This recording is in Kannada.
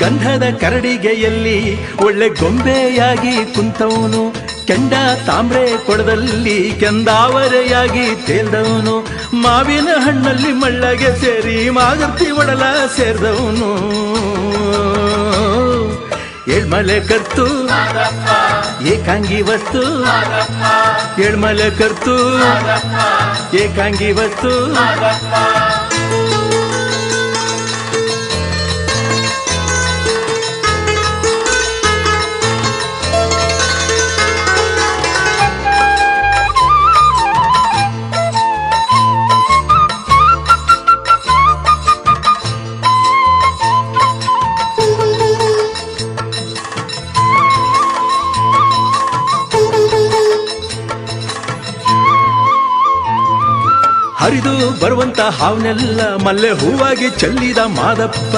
ಗಂಧದ ಕರಡಿಗೆಯಲ್ಲಿ ಒಳ್ಳೆ ಗೊಂಬೆಯಾಗಿ ಕುಂತವನು, ಕೆಂಡ ತಾಮ್ರೆ ಕೊಡದಲ್ಲಿ ಕೆಂದಾವರೆಯಾಗಿ ತೇಲ್ದವನು, ಮಾವಿನ ಹಣ್ಣಲ್ಲಿ ಮಳ್ಳಗೆ ಸೇರಿ ಮಾಗರ್ತಿ ಒಡಲ ಸೇರಿದವನು. ಏಳ್ಮಲೆ ಕರ್ತು ಏಕಾಂಗಿ ವಸ್ತು, ಏಳ್ಮಲೆ ಕರ್ತು ಏಕಾಂಗಿ ವಸ್ತು. ಹರಿದು ಬರುವಂತ ಹಾವನೆಲ್ಲ ಮಲ್ಲೆ ಹೂವಾಗಿ ಚೆಲ್ಲಿದ ಮಾದಪ್ಪ.